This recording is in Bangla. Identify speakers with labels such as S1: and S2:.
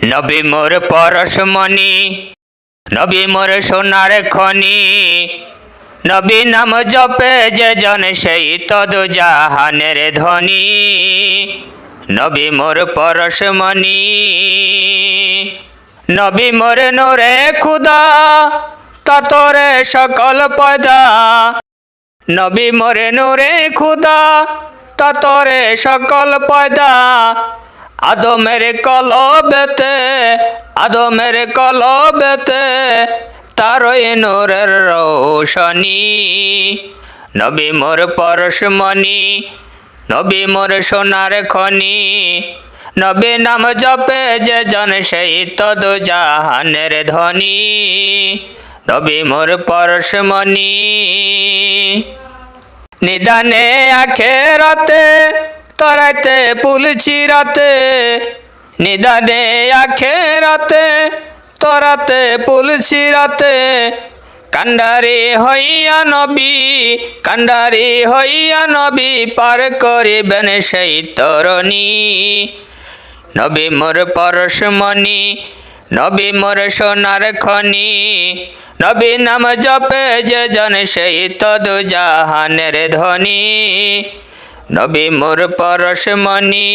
S1: নবী মোর পরশমণি, নবী মোর সোনার খনি। নবী নাম জপে যে জন সেই তদ জাহানের ধনী। নবী মোর পরশমণি, নবী মোর নূরে খুদা, ততরে সকল পয়দা। নবী মোরে নূরে খুদা, ততরে সকল পয়দা। আদমের কলবেতে, আদমের কলবেতে, তারই নূরের রৌশনী। নবী মোর পরশমণি, নবী মোর সোনার খনি। নবী নাম জপে যে জন সেই তদ জাহানের ধনী। নবী মোর পরশমণি। নিদানে আখেরাতে তরাইতে পুলছি রাতে। নিদানে আখেরাতে তরাতে পুলছি রাতে। কান্ডারি হইয়া নবী, কান্ডারি হইয়া নবী পার করিবেন সেই তরণী। নবী মোর পরশমণি, নবী মোর সোনার খনি। নবী নাম জপে যে জন সেই তদ জাহানের ধনী। নবী মোর পরশমণি।